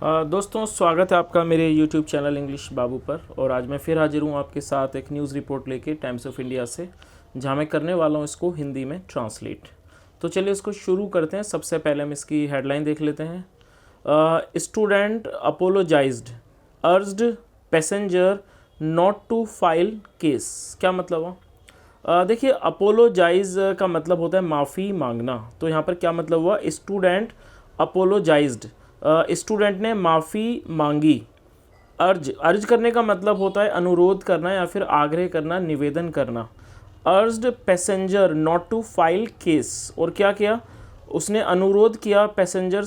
दोस्तों, स्वागत है आपका मेरे YouTube चैनल इंग्लिश बाबू पर। और आज मैं फिर हाजिर हूँ आपके साथ एक न्यूज़ रिपोर्ट लेके टाइम्स ऑफ इंडिया से, जहाँ मैं करने वाला हूँ इसको हिंदी में ट्रांसलेट। तो चलिए इसको शुरू करते हैं। सबसे पहले हम इसकी हेडलाइन देख लेते हैं। Student apologised, urged passenger not to file case. क्या मतलब हुआ? देखिए, अपोलोजाइज का मतलब होता है माफ़ी मांगना। तो यहाँ पर क्या मतलब हुआ? स्टूडेंट अपोलोजाइज्ड, स्टूडेंट ने माफ़ी मांगी। अर्ज करने का मतलब होता है अनुरोध करना या फिर आग्रह करना, निवेदन करना। Urged passenger not to file case. और क्या किया? उसने अनुरोध किया पैसेंजर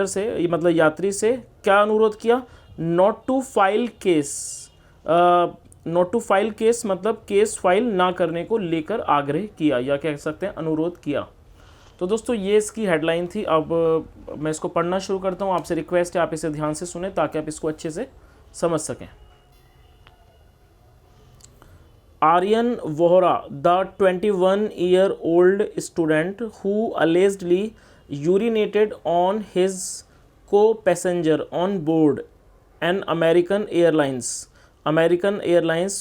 से, ये मतलब यात्री से। क्या अनुरोध किया? Not to file case. Not to file case मतलब केस फाइल ना करने को लेकर आग्रह किया, या कह सकते हैं अनुरोध किया। तो दोस्तों, ये इसकी हेडलाइन थी। अब मैं इसको पढ़ना शुरू करता हूँ। आपसे रिक्वेस्ट है आप इसे ध्यान से सुने ताकि आप इसको अच्छे से समझ सकें। Aryan Vohra, the 21-year-old student who allegedly urinated on his co-passenger on board an American Airlines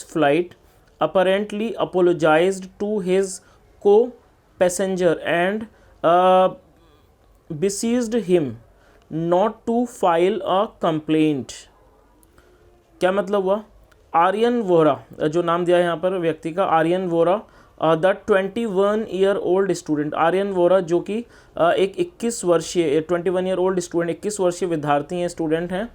flight, apparently apologized to his co-passenger and beseeched him not to file a complaint। क्या मतलब हुआ? आर्यन वोहरा, जो नाम दिया है यहाँ पर व्यक्ति का, Aryan Vohra, the 21-year-old student. Aryan Vohra जो कि एक 21 वर्षीय 21-year-old स्टूडेंट, 21 वर्षीय विद्यार्थी हैं, स्टूडेंट हैं।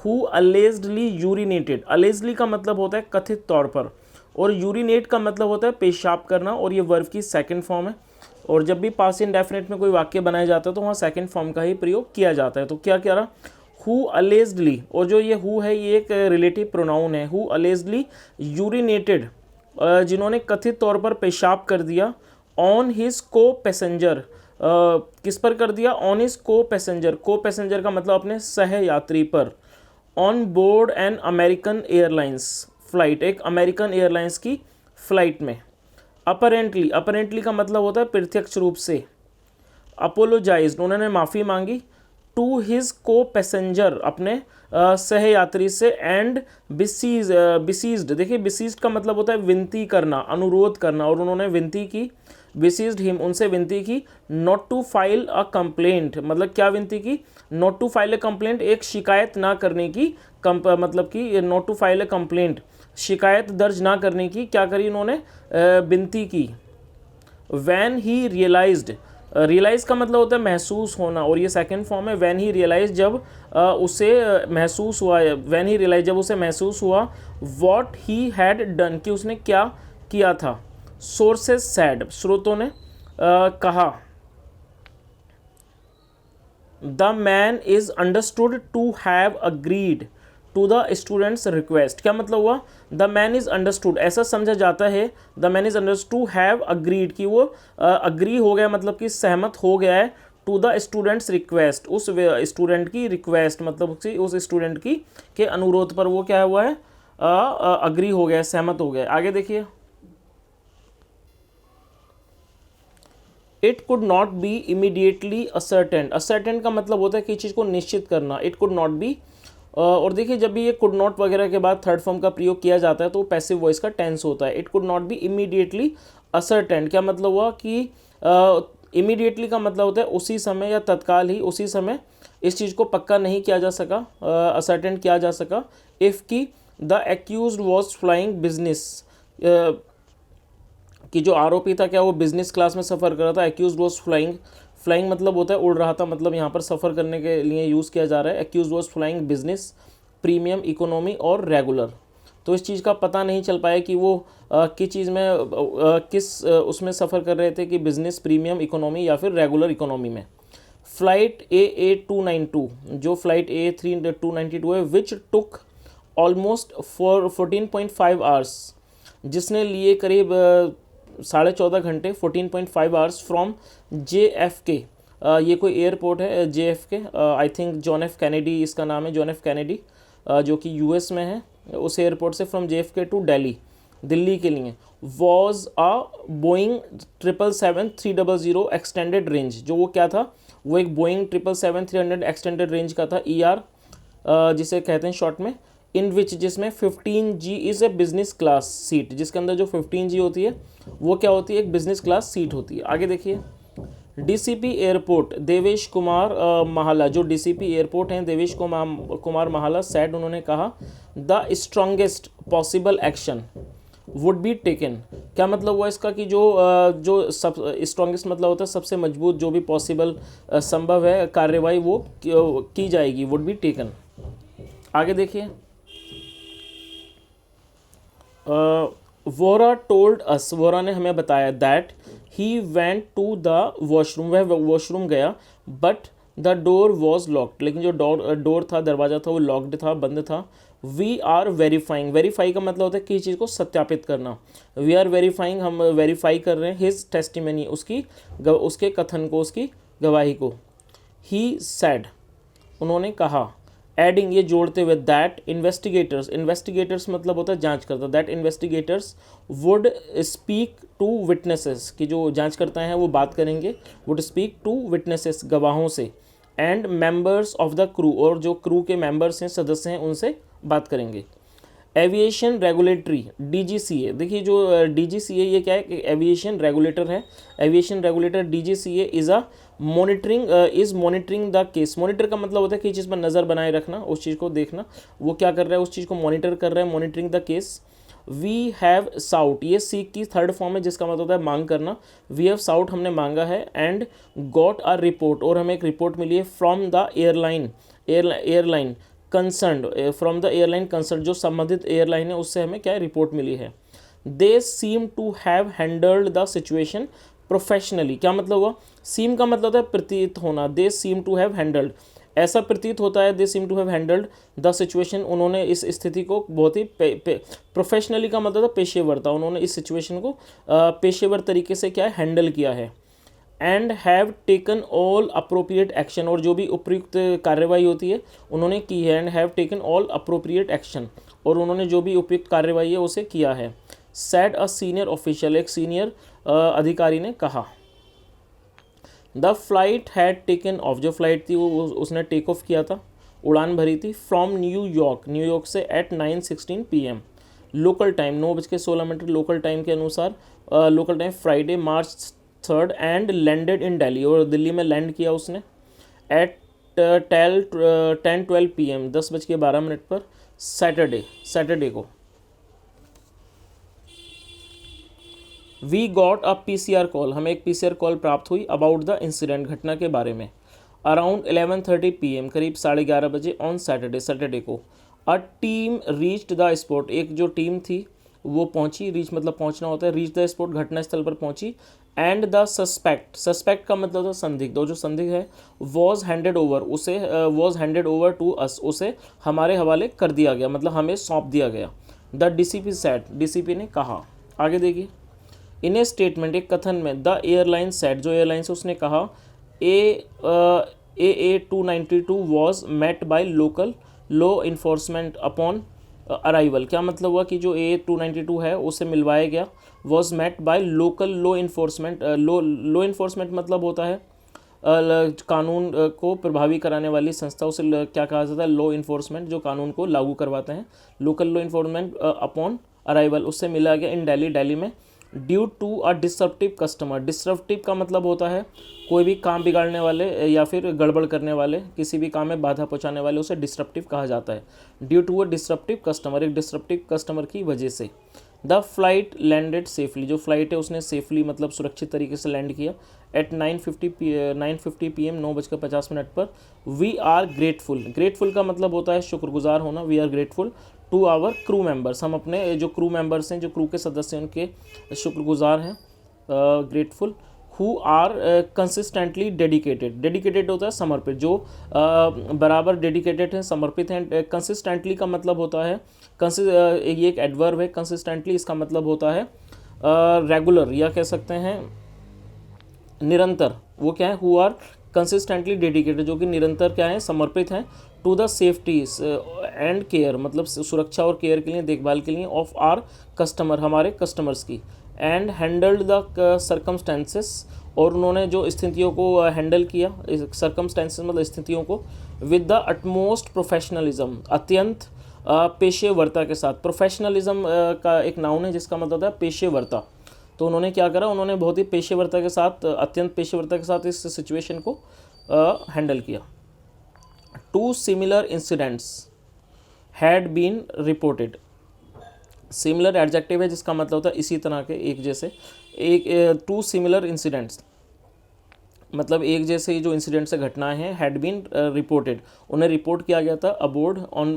हु अलेज्डली यूरिनेटेड। अलेज्डली का मतलब होता है कथित तौर पर, और यूरिनेट का मतलब होता है पेशाब करना, और ये वर्ब की सेकंड फॉर्म है। और जब भी पास्ट इंडेफिनिट में कोई वाक्य बनाया जाता है तो वहाँ सेकंड फॉर्म का ही प्रयोग किया जाता है। तो क्या कह रहा? हु अलेज्डली, और जो ये हु है ये एक रिलेटिव प्रोनाउन है। हु अलेज्डली यूरिनेटेड, जिन्होंने कथित तौर पर पेशाब कर दिया। ऑन हिज को पैसेंजर, किस पर कर दिया? ऑन हिज को पैसेंजर। को पैसेंजर का मतलब अपने सह यात्री पर। On board an American airlines flight, एक अमेरिकन एयरलाइंस की फ्लाइट में। अपरेंटली, अपरेंटली का मतलब होता है प्रत्यक्ष रूप से। अपोलोजाइज्ड, उन्होंने माफ़ी मांगी। टू हिज को पैसेंजर, अपने सह यात्री से। एंड बिसीज्ड, देखिए बिसीज्ड का मतलब होता है विनती करना, अनुरोध करना, और उन्होंने विनती की। बिसीज्ड हिम, उनसे विनती की। Not to file a complaint, मतलब क्या विनती की? Not to file a complaint, एक शिकायत ना करने की। मतलब कि not to file a complaint, शिकायत दर्ज ना करने की क्या करी उन्होंने? विनती की। वैन ही रियलाइज्ड, रियलाइज का मतलब होता है महसूस होना, और ये सेकंड फॉर्म है। वैन ही रियलाइज, जब उसे महसूस हुआ। वैन ही रियलाइज, जब उसे महसूस हुआ। वॉट ही हैड डन, कि उसने क्या किया था। सोर्सेज सैड, स्रोतों ने कहा। The man is understood to have agreed to the student's request. क्या मतलब हुआ? द मैन इज अंडरस्टूड, ऐसा समझा जाता है। The man is understood to have agreed, कि वो अग्री हो गया, मतलब कि सहमत हो गया है। टू द स्टूडेंट्स रिक्वेस्ट, उस स्टूडेंट की रिक्वेस्ट, मतलब कि उस स्टूडेंट की के अनुरोध पर वो क्या हुआ है? अग्री हो गया, सहमत हो गया। आगे देखिए। It could not be immediately ascertain. Ascertain का मतलब होता है कि चीज़ को निश्चित करना। इट कुड नॉट बी, और देखिए जब भी ये कुड नॉट वगैरह के बाद थर्ड फॉर्म का प्रयोग किया जाता है तो पैसिव वॉइस का टेंस होता है। It could not be immediately ascertain, क्या मतलब हुआ कि इमीडिएटली का मतलब होता है उसी समय या तत्काल ही, उसी समय इस चीज़ को पक्का नहीं किया जा सका, असर्टेन किया जा सका। इफ़ की the accused was flying business, कि जो आरोपी था क्या वो बिजनेस क्लास में सफ़र कर रहा था। एक्यूज्ड वॉज फ्लाइंग, फ्लाइंग मतलब होता है उड़ रहा था, मतलब यहाँ पर सफ़र करने के लिए यूज़ किया जा रहा है। Accused was flying business, premium, economy और रेगुलर। तो इस चीज़ का पता नहीं चल पाया कि वो किस चीज़ में किस उसमें सफ़र कर रहे थे, कि बिजनेस, प्रीमियम, इकोनॉमी या फिर रेगुलर इकोनॉमी में। फ़्लाइट AA292, जो फ़्लाइट AA292 है, विच टुक ऑलमोस्ट 14.5 आवर्स, जिसने लिए करीब 14.5 घंटे, 14.5 आवर्स फ्रॉम JFK। ये कोई एयरपोर्ट है JFK, I think John F Kennedy इसका नाम है, जॉन एफ कैनेडी, जो कि US में है। उस एयरपोर्ट से from JFK to Delhi, Delhi के लिए। Was a Boeing 777-300 extended range, जो वो क्या था? वो एक बोइंग 777-300 एक्सटेंडेड रेंज का था, ER जिसे कहते हैं शॉर्ट में, इन विच जिसमें 15G is a business class seat, जिसके अंदर जो 15G होती है वो क्या होती है, एक बिजनेस क्लास सीट होती है। आगे देखिए, DCP एयरपोर्ट देवेश कुमार महाला, जो DCP एयरपोर्ट हैं देवेश कुमार महाला सैड, उन्होंने कहा the strongest possible action would be taken. क्या मतलब हुआ इसका कि जो सब स्ट्रॉन्गेस्ट मतलब होता है सबसे मजबूत, जो भी पॉसिबल संभव है कार्रवाई वो की जाएगी, वुड बी टेकन। आगे देखिए, वोरा टोल्ड अस, वोरा ने हमें बताया that he went to the washroom, वह वॉशरूम गया, but the door was locked, लेकिन जो डोर था, दरवाज़ा था, वो लॉक्ड था, बंद था। वी आर वेरीफाइंग, वेरीफाई का मतलब होता है किसी चीज़ को सत्यापित करना। वी आर वेरीफाइंग, हम वेरीफाई कर रहे हैं, हिज टेस्टिमनी, उसके कथन को, उसकी गवाही को। ही सैड, उन्होंने कहा, एडिंग ये जोड़ते हुए, दैट इन्वेस्टिगेटर्स, इन्वेस्टिगेटर्स मतलब होता है जांच करता, that investigators would speak to witnesses, कि जो जांच करता है वो बात करेंगे, वुड स्पीक टू विटनेसेस गवाहों से, and members of the crew, और जो क्रू के मेंबर्स हैं, सदस्य हैं, उनसे बात करेंगे। एविएशन रेगुलेटरी DGCA, देखिए जो DGCA ये क्या है कि एविएशन रेगुलेटर है। Aviation regulator DGCA is monitoring the case. Monitor का मतलब होता है कि चीज़ पर नज़र बनाए रखना, उस चीज़ को देखना, वो क्या कर रहा है, उस चीज़ को मॉनिटर कर रहा है, monitoring the case. We have sought, ये सीक की थर्ड फॉर्म है, जिसका मतलब होता है मांग करना। वी हैव साउट, हमने मांगा है, एंड गॉट अ रिपोर्ट, और हमें एक रिपोर्ट मिली है, from the airline concern, from the airline concern, जो संबंधित एयरलाइन है उससे हमें क्या रिपोर्ट मिली है। They seem to have handled the situation professionally, क्या मतलब हुआ, सीम का मतलब होता है प्रतीत होना, they seem to have handled, ऐसा प्रतीत होता है, they seem to have handled the situation, उन्होंने इस स्थिति को बहुत ही प्रोफेशनली का मतलब पेशेवर था, उन्होंने इस सिचुएशन को पेशेवर तरीके से क्या हैंडल किया है। And have taken all appropriate action, और जो भी उपयुक्त कार्रवाई होती है उन्होंने की है। And have taken all appropriate action, और उन्होंने जो भी उपयुक्त कार्रवाई है उसे किया है। सैड अ सीनियर ऑफिशियल, एक सीनियर अधिकारी ने कहा। The flight had taken of, जो फ्लाइट थी वो उसने टेक ऑफ किया था, उड़ान भरी थी, फ्रॉम न्यूयॉर्क से at 9:16 PM local time, 9:16 local time के अनुसार, local time Friday March 3rd, and landed in Delhi, और दिल्ली में लैंड किया उसने एट 10:12 PM 10:12 पर सैटरडे को। We got a PCR call, हमें एक PCR कॉल प्राप्त हुई, अबाउट द इंसिडेंट, घटना के बारे में, अराउंड 11:30 PM करीब 11:30 बजे ऑन सैटरडे को। A team reached the spot, एक जो टीम थी वो पहुंची, रीच मतलब पहुंचना होता है, रीच द स्पॉट घटनास्थल पर पहुंची। एंड द सस्पेक्ट का मतलब संदिग्ध, जो संदिग्ध है, was handed over to us, उसे हमारे हवाले कर दिया गया, मतलब हमें सौंप दिया गया। द DCP सेड, DCP ने कहा। आगे देखिए, इन ए स्टेटमेंट, एक कथन में, द एयरलाइन सेड, जो एयरलाइन से उसने कहा, AA292 was met by local law enforcement upon arrival, क्या मतलब हुआ कि जो AA292 है उसे मिलवाया गया, was met by local law enforcement, law enforcement मतलब होता है कानून को प्रभावी कराने वाली संस्था, उसे क्या कहा जाता है, लॉ इन्फोर्समेंट, जो कानून को लागू करवाते हैं, local law enforcement upon arrival, उससे मिला गया इन दिल्ली में, due to a disruptive customer. Disruptive का मतलब होता है कोई भी काम बिगाड़ने वाले या फिर गड़बड़ करने वाले, किसी भी काम में बाधा पहुंचाने वाले, उसे डिसरप्टिव कहा जाता है। Due to a disruptive customer, एक डिसरप्टिव कस्टमर की वजह से। द फ्लाइट लैंडेड सेफली, जो फ्लाइट है उसने सेफली मतलब सुरक्षित तरीके से लैंड किया एट 9:50 PM 9:50 पर। वी आर ग्रेटफुल का मतलब होता है शुक्रगुजार होना। We are grateful to our crew members, हम अपने जो क्रू मेंबर्स हैं, जो क्रू के सदस्य हैं, उनके शुक्रगुजार हैं, grateful. Who are consistently dedicated होता है समर्पित, जो बराबर डेडिकेटेड हैं, समर्पित हैं। कंसिस्टेंटली का मतलब होता है ये एक एडवर्ब है, कंसिस्टेंटली इसका मतलब होता है रेगुलर, या कह सकते हैं निरंतर। वो क्या है, हु आर कंसिस्टेंटली डेडिकेटेड, जो कि निरंतर क्या है, समर्पित हैं, to the safety and care, मतलब सुरक्षा और केयर के लिए, देखभाल के लिए, ऑफ आर कस्टमर, हमारे कस्टमर्स की। एंड हैंडल्ड द सर्कमस्टेंसेस, और उन्होंने जो स्थितियों को हैंडल किया, सर्कमस्टेंसेस मतलब स्थितियों को, विद द अटमोस्ट प्रोफेशनलिज्म, अत्यंत पेशेवरता के साथ। प्रोफेशनलिज्म का एक नाउन है जिसका मतलब होता है पेशेवरता। तो उन्होंने क्या करा, उन्होंने बहुत ही पेशेवरता के साथ, अत्यंत पेशेवरता के साथ इस सिचुएशन को हैंडल किया। 2 similar incidents had been reported. Similar adjective है जिसका मतलब होता है इसी तरह के, एक जैसे। 2 सिमिलर इंसिडेंट्स मतलब एक जैसे ही जो इंसिडेंट्स से घटनाएं हैं, हैड बीन रिपोर्टेड, उन्हें रिपोर्ट किया गया था aboard on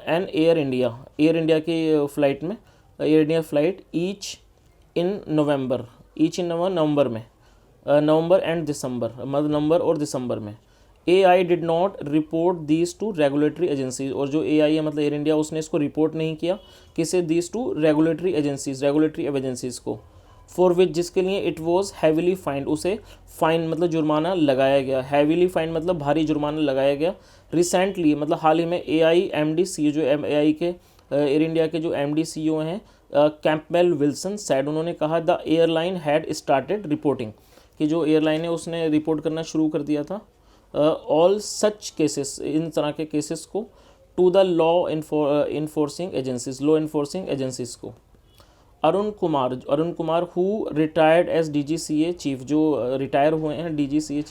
an Air India की फ्लाइट में, Air India flight each in November में, नवंबर एंड दिसंबर, मतलब नवंबर और दिसंबर में। AI did not report these two regulatory agencies, और जो AI है मतलब एयर इंडिया, उसने इसको रिपोर्ट नहीं किया किसे, दीज टू रेगुलेटरी एजेंसीज को, फॉर विच, जिसके लिए इट वॉज हैविली फाइंड, उसे फाइन मतलब जुर्माना लगाया गया, हैविली फाइन मतलब भारी जुर्माना लगाया गया। रिसेंटली मतलब हाल ही में AI MD CEO, जो AI के एयर इंडिया के जो MD CEO हैं कैंपबेल विल्सन सैड, उन्होंने कहा the airline had started reporting, कि जो एयरलाइन है उसने रिपोर्ट करना शुरू कर दिया था ऑल सच केसेस, इन तरह के केसेस को, to the law enforcing agencies को। Arun Kumar who retired as DGCA chief, जो रिटायर हुए हैं DGCA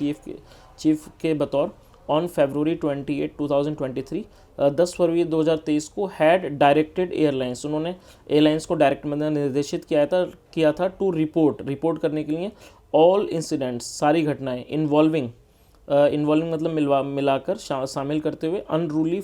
चीफ के बतौर, ऑन February 28, 2023, 10 फरवरी 2023 को, हैड डायरेक्टेड एयरलाइंस, उन्होंने एयरलाइंस को डायरेक्ट मतलब निर्देशित किया था टू रिपोर्ट करने के लिए ऑल इंसिडेंट्स, सारी घटनाएं, इन्वॉल्विंग मतलब मिलाकर शामिल करते हुए अनरूली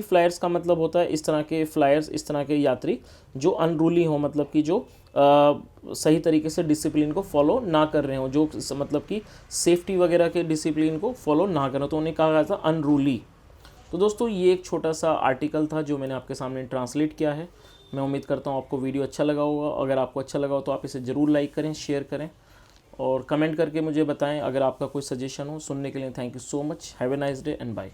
फ्लायर्स का मतलब होता है इस तरह के फ्लायर्स, इस तरह के यात्री जो अनरूली हो, मतलब कि जो सही तरीके से डिसिप्लिन को फॉलो ना कर रहे हो, जो मतलब कि सेफ्टी वगैरह के डिसिप्लिन को फॉलो ना करो, तो उन्हें कहा गया था अनरूली। तो दोस्तों ये एक छोटा सा आर्टिकल था जो मैंने आपके सामने ट्रांसलेट किया है। मैं उम्मीद करता हूँ आपको वीडियो अच्छा लगा होगा। अगर आपको अच्छा लगा हो तो आप इसे ज़रूर लाइक करें, शेयर करें और कमेंट करके मुझे बताएं। अगर आपका कोई सजेशन हो, सुनने के लिए thank you so much. Have a nice day and bye.